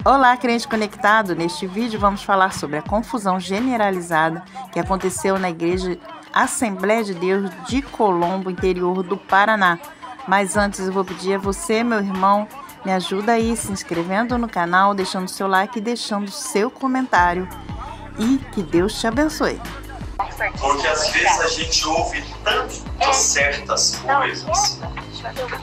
Olá, crente conectado! Neste vídeo vamos falar sobre a confusão generalizada que aconteceu na Igreja Assembleia de Deus de Colombo, interior do Paraná. Mas antes eu vou pedir a você, meu irmão, me ajuda aí se inscrevendo no canal, deixando seu like e deixando seu comentário. E que Deus te abençoe. Porque às vezes a gente ouve tantas certas coisas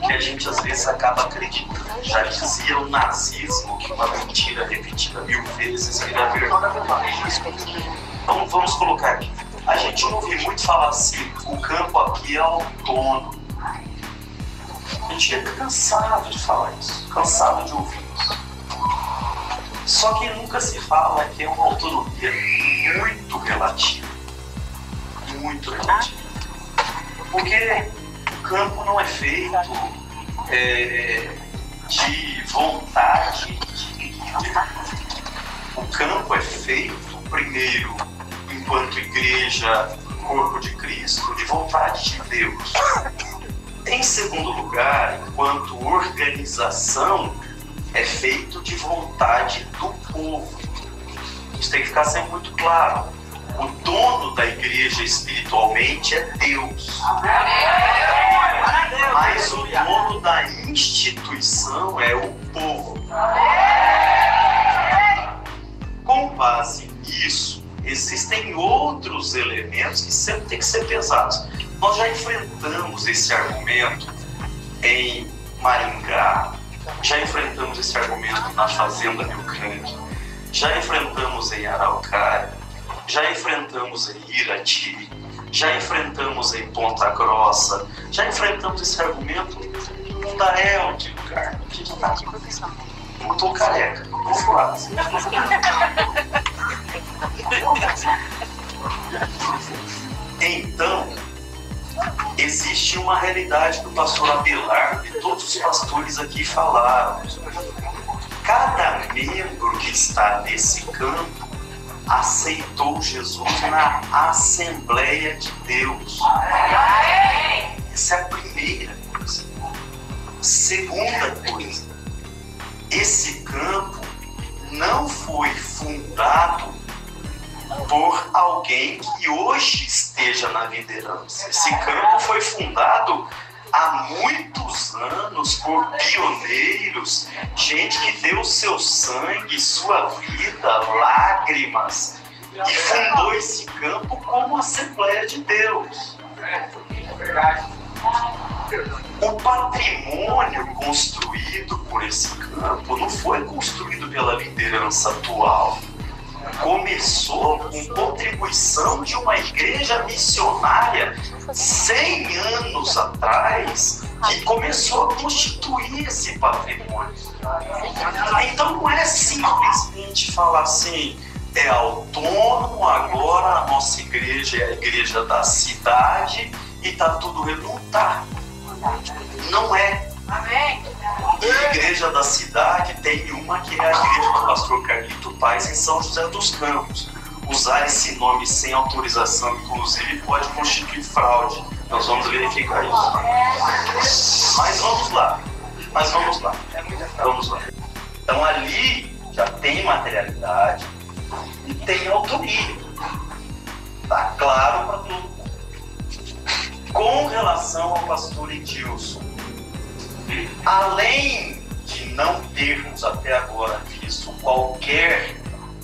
que a gente às vezes acaba acreditando. Já dizia o nazismo que uma mentira repetida 1000 vezes vira verdade. Então vamos colocar aqui. A gente ouve muito falar assim, o campo aqui é autônomo. A gente é cansado de falar isso, cansado de ouvir isso. Só que nunca se fala que é uma autonomia muito relativa. Muito relativa. Porque o campo não é feito de vontade de líder. O campo é feito, primeiro, enquanto igreja, corpo de Cristo, de vontade de Deus. Em segundo lugar, enquanto organização, é feito de vontade do povo. Isso tem que ficar sempre muito claro. O dono da igreja espiritualmente é Deus. Mas o dono da instituição é o povo. Com base nisso, existem outros elementos que sempre têm que ser pesados. Nós já enfrentamos esse argumento em Maringá, já enfrentamos esse argumento na Fazenda Rio Grande, já enfrentamos em Araucária, já enfrentamos em Irati, já enfrentamos em Ponta Grossa, já enfrentamos esse argumento em Mundaréu, de lugar. Eu estou careca, vou falar. Então, existe uma realidade que o pastor Abelardo e todos os pastores aqui falaram. Cada membro que está nesse campo aceitou Jesus na Assembleia de Deus. Essa é a primeira coisa. Segunda coisa, esse campo não foi fundado por alguém que hoje esteja na liderança. Esse campo foi fundado há muitos anos por pioneiros, gente que deu seu sangue, sua vida, lágrimas, e fundou esse campo como Assembleia de Deus. O patrimônio construído por esse campo não foi construído pela liderança atual. Começou com contribuição de uma igreja missionária 100 anos atrás, que começou a constituir esse patrimônio. Então não é simplesmente falar assim, é autônomo, agora a nossa igreja é a igreja da cidade e está tudo redundado. Não é. A igreja da cidade tem uma que é a igreja do pastor Carlito Paz em São José dos Campos. Usar esse nome sem autorização, inclusive, pode constituir fraude. Nós vamos verificar isso. Mas vamos lá. Vamos lá. Então ali já tem materialidade e tem autoria. Está claro para todo mundo. Com relação ao pastor Edilson, além de não termos até agora visto qualquer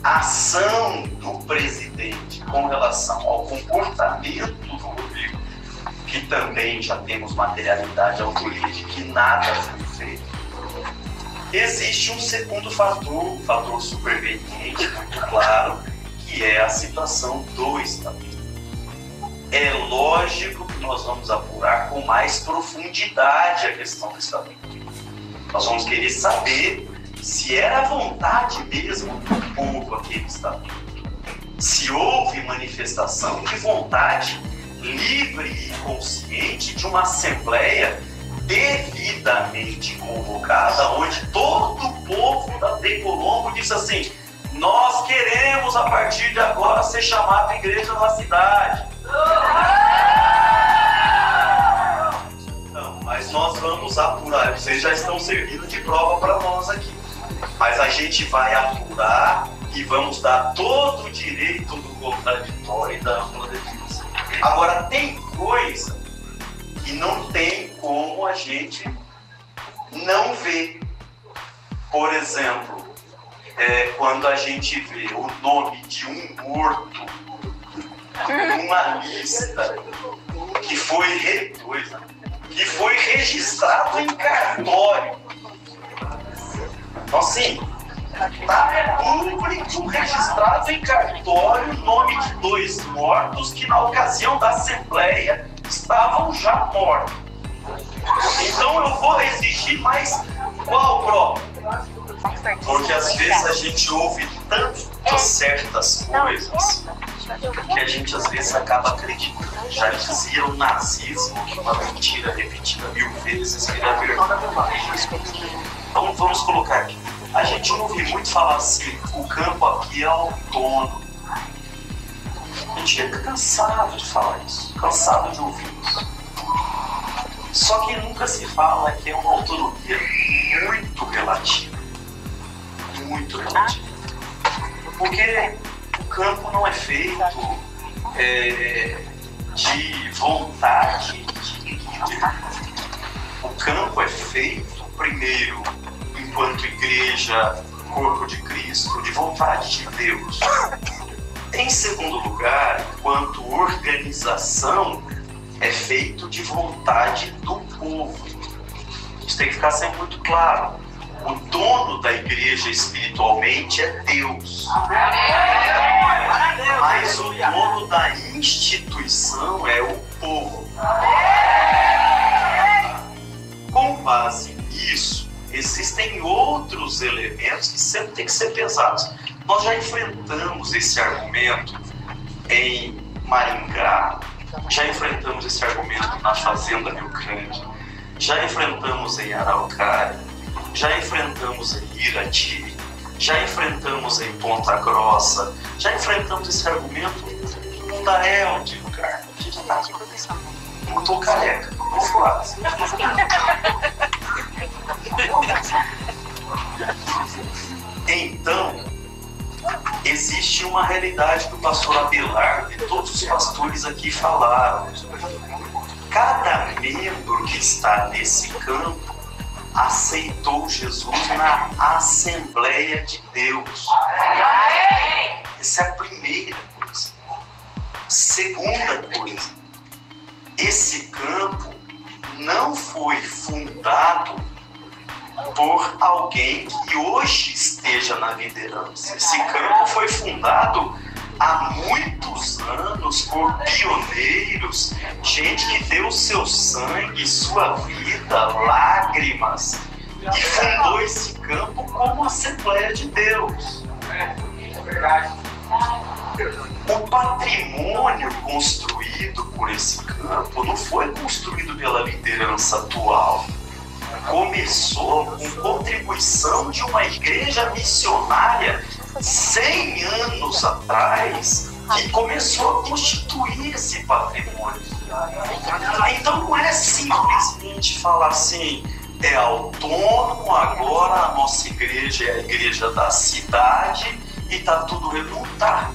ação do presidente com relação ao comportamento do Rodrigo, que também já temos materialidade, autoria de que nada foi feito, existe um segundo fator, um fator superveniente, muito claro, que é a situação do Estatuto. É lógico que nós vamos apurar com mais profundidade a questão do Estatuto. Nós vamos querer saber se era a vontade mesmo do povo aquele Estatuto. Se houve manifestação de vontade livre e consciente de uma assembleia devidamente convocada, onde todo o povo de Colombo disse assim: nós queremos a partir de agora ser chamado igreja da cidade. Não, mas nós vamos apurar. Vocês já estão servindo de prova para nós aqui. Mas a gente vai apurar e vamos dar todo o direito do contraditório e da ampla defesa. Agora, tem coisa que não tem como a gente não ver. Por exemplo, quando a gente vê o nome de um morto numa lista que foi registrado em cartório. Então, assim, está público registrado em cartório o nome de 2 mortos que na ocasião da Assembleia estavam já mortos. Então eu vou exigir mais qual prova? Porque às vezes a gente ouve tantas certas coisas que a gente às vezes acaba acreditando. Já dizia o nazismo que uma mentira repetida 1000 vezes vira verdade. Então vamos colocar aqui. A gente ouve muito falar assim, o campo aqui é autônomo. A gente é cansado de falar isso, cansado de ouvir isso. Só que nunca se fala que é uma autonomia muito relativa. Muito relativa. Porque o campo não é feito de vontade de líder. O campo é feito, primeiro, enquanto igreja, corpo de Cristo, de vontade de Deus. Em segundo lugar, enquanto organização, é feito de vontade do povo. Isso tem que ficar sempre muito claro. O dono da igreja espiritualmente é Deus. Mas o dono da instituição é o povo. Com base nisso, existem outros elementos que sempre têm que ser pensados. Nós já enfrentamos esse argumento em Maringá, já enfrentamos esse argumento na Fazenda Rio Grande, já enfrentamos em Araucária, já enfrentamos em Irati, já enfrentamos em Ponta Grossa, já enfrentamos esse argumento em Mundaréu de lugar. A gente está não estou careca, vou falar. Então, existe uma realidade que o pastor Abelardo e todos os pastores aqui falaram. Cada membro que está nesse campo aceitou Jesus na Assembleia de Deus. Essa é a primeira coisa. Segunda coisa, esse campo não foi fundado por alguém que hoje esteja na liderança. Esse campo foi fundado há muitos anos por pioneiros, gente que deu seu sangue, sua vida, lágrimas, e fundou esse campo como Assembleia de Deus. É verdade. O patrimônio construído por esse campo não foi construído pela liderança atual. Começou com contribuição de uma igreja missionária 100 anos atrás, que começou a constituir esse patrimônio. Então não é simplesmente falar assim, é autônomo, agora a nossa igreja é a igreja da cidade e está tudo remontado.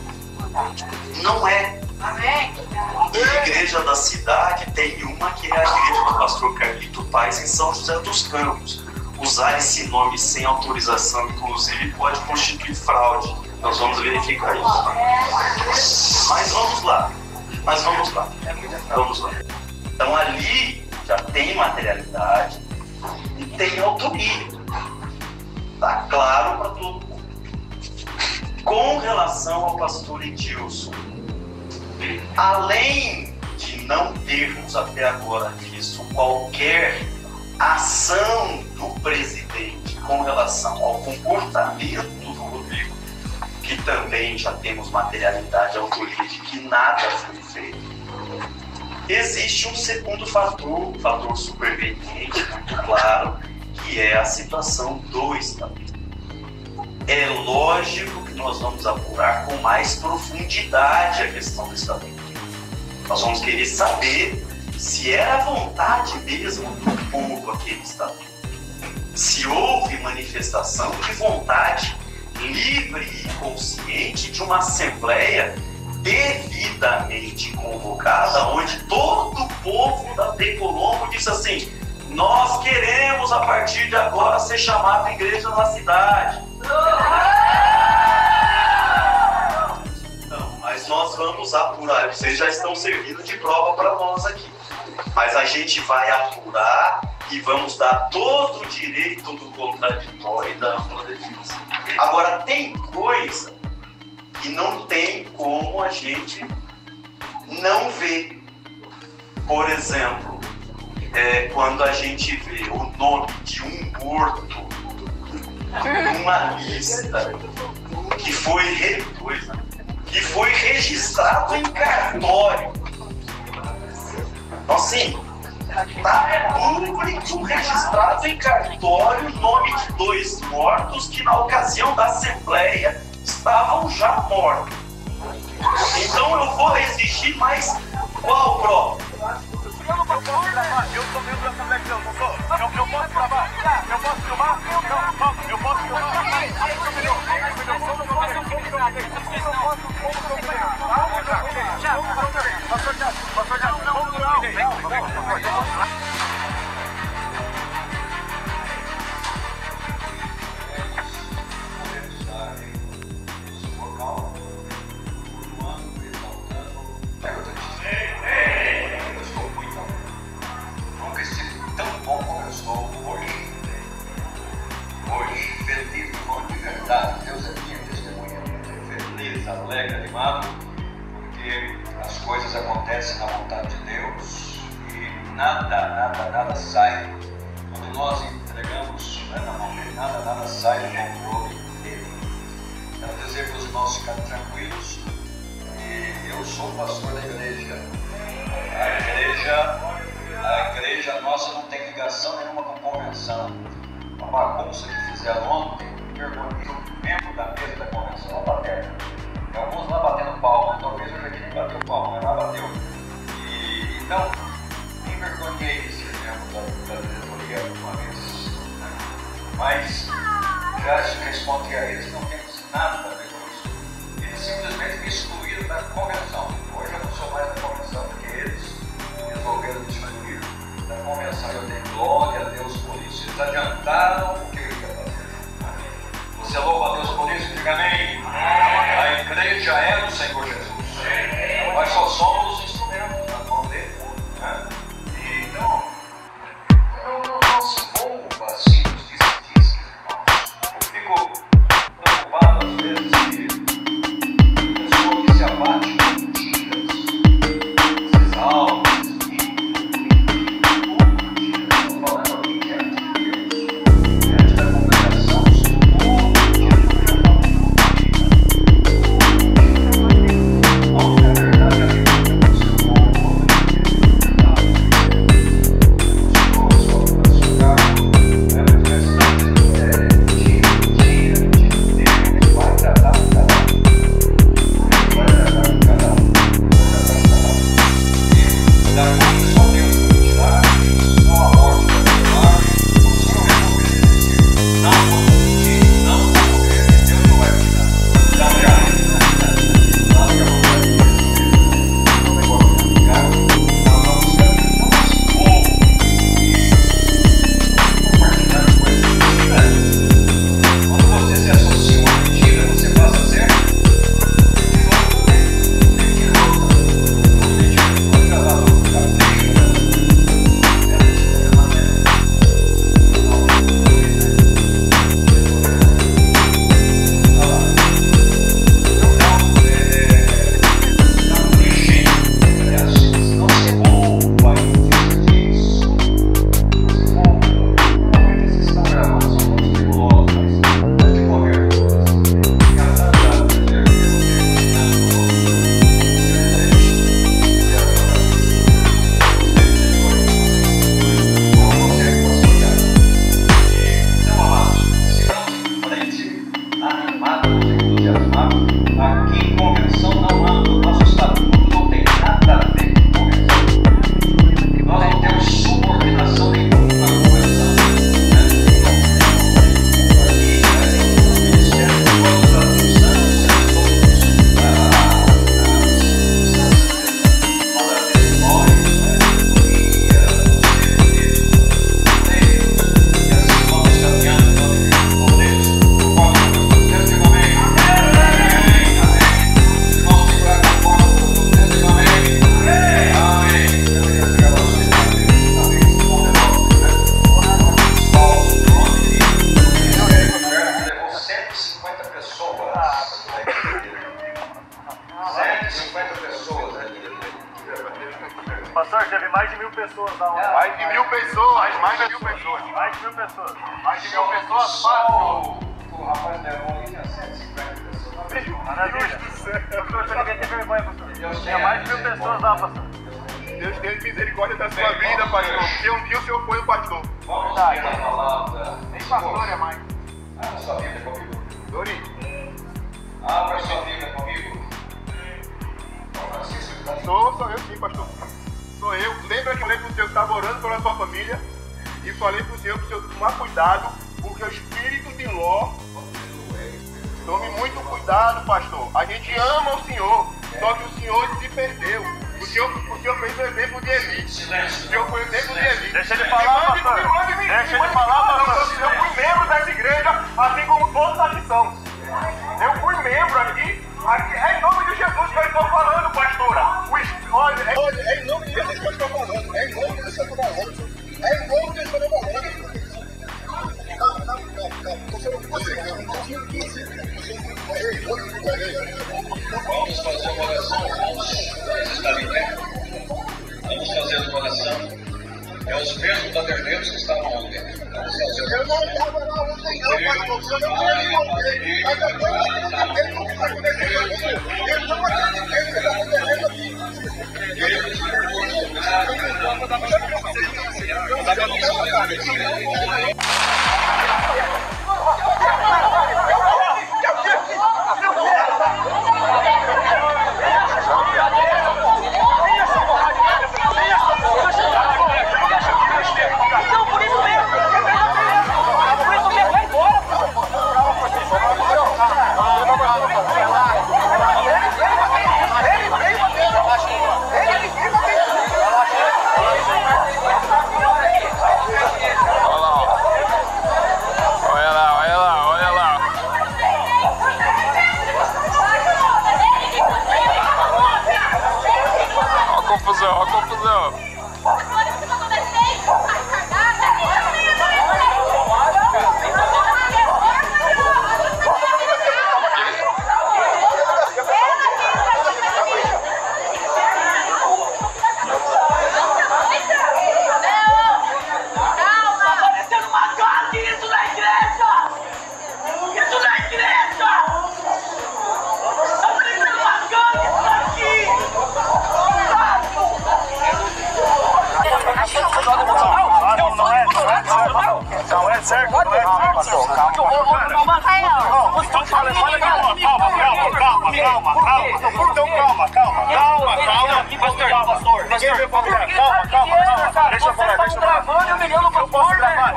Não é. A igreja da cidade tem uma que é a igreja do pastor Carlito Paz em São José dos Campos. Usar esse nome sem autorização, inclusive, pode constituir fraude. Nós vamos verificar isso. Mas vamos lá. Então ali já tem materialidade e tem autoria. Está claro para todo mundo. Com relação ao pastor Edilson, além de não termos até agora visto qualquer ação do presidente com relação ao comportamento do Rodrigo, que também já temos materialidade, autoria de que nada foi feito, existe um segundo fator, um fator superveniente, muito claro, que é a situação do Estatuto. É lógico que nós vamos apurar com mais profundidade a questão do Estatuto. Nós vamos querer saber se era vontade mesmo do povo aquele Estatuto. se houve manifestação de vontade livre e consciente de uma assembleia devidamente convocada, onde todo o povo da Colombo disse assim: nós queremos a partir de agora ser chamado igreja na cidade. Não, mas nós vamos apurar, vocês já estão servindo de prova para nós aqui, mas a gente vai apurar e vamos dar todo o direito do contraditório e da ampla defesa. Agora, tem coisa que não tem como a gente não ver. Por exemplo, quando a gente vê o nome de um morto numa lista que foi registrado em cartório. Assim, está público registrado em cartório o nome de 2 mortos que na ocasião da assembleia estavam já mortos. Então eu vou exigir mais qual prova? Eu não posso gravar, eu sou membro da Assembleia de Deus, não sou? Eu posso gravar? Eu posso filmar? Não, eu posso filmar? Deus é minha testemunha, feliz, alegre, animado, porque as coisas acontecem na vontade de Deus e nada sai. Quando nós entregamos na mão dele, nada sai do controle dele. Quero dizer para os irmãos ficarem tranquilos que eu sou pastor da igreja. A igreja nossa não tem ligação nenhuma com convenção. A bagunça que fizeram ontem perguntou o membro da mesa da convenção, lá batendo. Tem alguns lá batendo palma, talvez eu já nem bateu palma, mas lá bateu. E então, me envergonhei de ser membro da diretoria uma vez. Né? Mas já respondi a eles, não temos nada a ver com isso. Eles simplesmente me excluíram da convenção. Hoje eu não sou mais da convenção, porque eles resolveram me excluir da convenção. Eu dei glória a Deus por isso. Eles adiantaram o que eu ia fazer. Você louva a Deus por isso? Diga amém. A igreja é do Senhor Jesus. Nós só somos os instrumentos na mão dele. Né? Então, não se envolva assim nos dissidentes, irmãos. Eu fico preocupado às vezes que pessoa que se abate com mentiras, se exalta, mais de 1000 pessoas da hora. Mais de 1000 pessoas, mais de 1000 pessoas. Mais de 1000 pessoas. Mais de 1000 pessoas, fácil. O rapaz levou ali, tinha 150 pessoas. Maravilha. Pastor, você devia ter vergonha, pastor. Tinha mais de 1000 pessoas lá, pastor. Deus tenha misericórdia da sua vida, pastor. Porque um dia o senhor foi o pastor. Vamos ver a palavra. Nem pastor é mais. Abra sua Bíblia comigo. Dori. Abra sua Bíblia comigo. Francisco, Sou eu sim, pastor. Sou eu. Lembra que eu falei pro senhor que estava orando pela sua família? E falei pro senhor tomar cuidado, porque o espírito de Ló. Tome muito cuidado, pastor. A gente ama o senhor, só que o senhor se perdeu. O senhor fez o exemplo de Eli. O senhor foi o exemplo de Eli. Deixa ele falar, pastor. Deixa ele falar, pastor. Eu fui membro dessa igreja, assim como todos aqui são. Eu fui membro aqui. É em nome de Jesus que eu estou falando, pastora. Olha, é em nome de Jesus que eu estou falando. É em nome de Jesus que eu estou falando. É em nome de Jesus que eu estou falando. vamos fazer uma oração. Vamos estar em pé. Vamos fazer uma oração. É os mesmos baderneiros que estavam ontem. Vamos fazer uma oração. Eu não estava lá ontem, não, pastor. Eu não queria me envolver. Mas agora ele não está acontecendo aqui. Ele não está acontecendo aqui. Olha a confusão. Não é certo, não é certo. Então fala aqui, calma. Ninguém veio pra mulher. Calma. Deixa eu falar.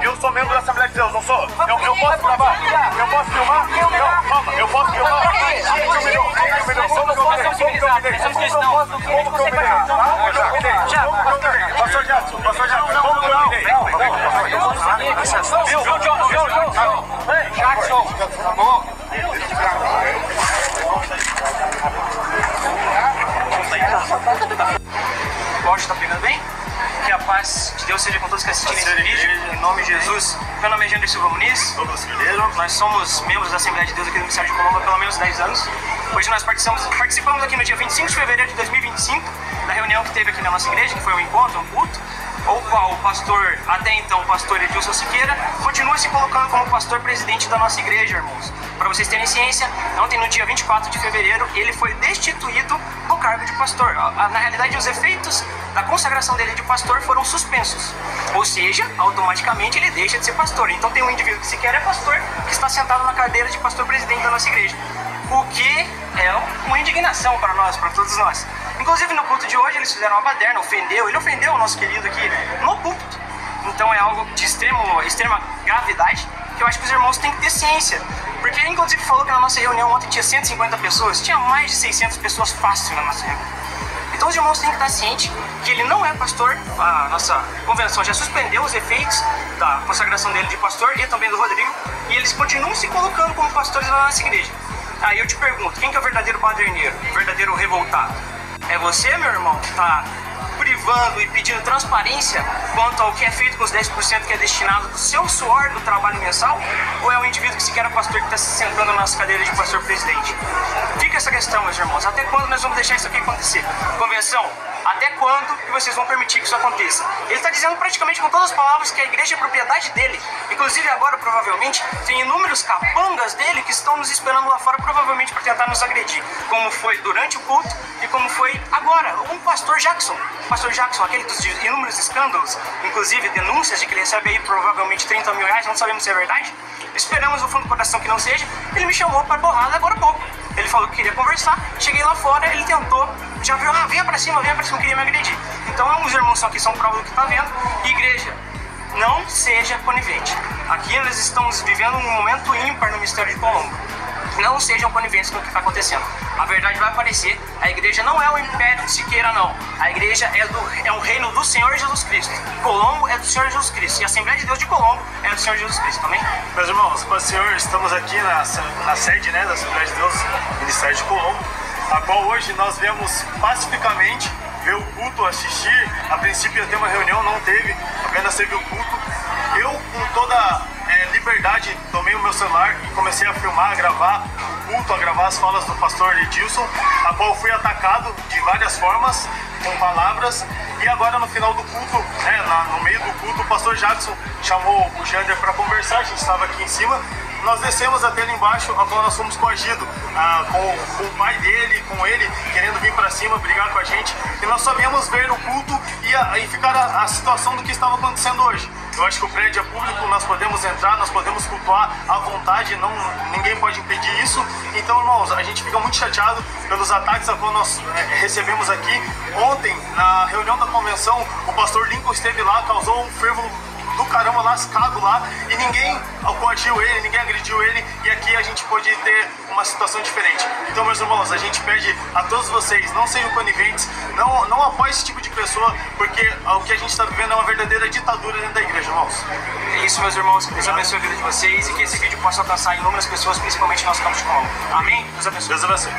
Eu sou membro da Assembleia de Deus, não sou? Eu posso gravar? Eu posso filmar? Não, calma. Eu posso filmar? Como que eu me dei? Pastor Jackson, como que eu me dei? Jackson, tá bom? O áudio tá pegando bem? Que a paz de Deus seja com todos que assistirem esse vídeo. Em nome de Jesus. Meu nome é Jander Silva Muniz. Nós somos membros da Assembleia de Deus aqui do Ministério de Colombo há pelo menos 10 anos. Hoje nós participamos aqui no dia 25 de fevereiro de 2025 da reunião que teve aqui na nossa igreja, que foi um encontro, um culto, o qual o pastor, até então o pastor Edilson Siqueira, continua se colocando como pastor presidente da nossa igreja, irmãos. Para vocês terem ciência, ontem no dia 24 de fevereiro ele foi destituído do cargo de pastor. Na realidade, os efeitos da consagração dele de pastor foram suspensos, ou seja, automaticamente ele deixa de ser pastor. Então tem um indivíduo que sequer é pastor, que está sentado na cadeira de pastor presidente da nossa igreja, o que é uma indignação para nós, para todos nós. Inclusive no culto de hoje eles fizeram uma baderna, ele ofendeu o nosso querido aqui no púlpito. Então é algo de extrema gravidade, que eu acho que os irmãos têm que ter ciência. Porque ele inclusive falou que na nossa reunião ontem tinha 150 pessoas, tinha mais de 600 pessoas fácil na nossa reunião. Então os irmãos têm que estar cientes que ele não é pastor. A nossa convenção já suspendeu os efeitos da consagração dele de pastor e também do Rodrigo, e eles continuam se colocando como pastores da nossa igreja. Aí eu te pergunto, quem que é o verdadeiro baderneiro, o verdadeiro revoltado? É você, meu irmão, que está incentivando e pedindo transparência quanto ao que é feito com os 10% que é destinado do seu suor do trabalho mensal, ou é um indivíduo que sequer é pastor que está se sentando nas cadeiras de pastor-presidente? Fica essa questão, meus irmãos. Até quando nós vamos deixar isso aqui acontecer? Convenção, até quando que vocês vão permitir que isso aconteça? Ele está dizendo praticamente com todas as palavras que a igreja é propriedade dele. Inclusive agora, provavelmente, tem inúmeros capangas dele que estão nos esperando lá fora, provavelmente para tentar nos agredir. Como foi durante o culto e como foi agora. O pastor Jackson. O pastor Jackson, aquele dos inúmeros escândalos, inclusive denúncias de que ele recebe aí provavelmente 30 mil reais, não sabemos se é verdade. Esperamos no fundo do coração que não seja. Ele me chamou para porrada agora há pouco. Ele falou que queria conversar, cheguei lá fora, ele tentou, já viu, venha pra cima, queria me agredir. Então, os irmãos aqui são prova do que tá vendo. Igreja, não seja conivente. Aqui nós estamos vivendo um momento ímpar no mistério de Colombo. Não sejam coniventes com o que está acontecendo. A verdade vai aparecer. A igreja não é o império de Siqueira, não. A igreja é o reino do Senhor Jesus Cristo. Colombo é do Senhor Jesus Cristo. E a Assembleia de Deus de Colombo é do Senhor Jesus Cristo, também. Meus irmãos, paz do Senhor, estamos aqui na sede, né, da Assembleia de Deus, Ministério de Colombo, a qual hoje nós viemos pacificamente ver o culto, assistir. A princípio ia ter uma reunião, não teve, apenas teve o culto. Eu, com toda liberdade, tomei o meu celular e comecei a filmar, a gravar o culto, a gravar as falas do pastor Edilson, a qual fui atacado de várias formas, com palavras. E agora no final do culto, no meio do culto, o pastor Jackson chamou o Jander para conversar, a gente estava aqui em cima. Nós descemos até ali embaixo, a qual nós fomos coagidos com o pai dele, com ele, querendo vir para cima, brigar com a gente. E nós só viemos ver o culto e ficar a situação do que estava acontecendo hoje. Eu acho que o prédio é público, nós podemos entrar, nós podemos cultuar à vontade, ninguém pode impedir isso. Então, irmãos, a gente fica muito chateado pelos ataques a qual nós recebemos aqui. Ontem, na reunião da convenção, o pastor Lincoln esteve lá, causou um fervo do caramba lascado lá, e ninguém coagiu ele, ninguém agrediu ele, e aqui a gente pode ter uma situação diferente. Então, meus irmãos, a gente pede a todos vocês, não sejam coniventes, não apoiem esse tipo de pessoa, porque o que a gente está vivendo é uma verdadeira ditadura dentro da igreja, irmãos. É isso, meus irmãos, que Deus abençoe a vida de vocês e que esse vídeo possa alcançar inúmeras pessoas, principalmente no nosso campo de Colombo. Amém? Deus abençoe. Deus abençoe.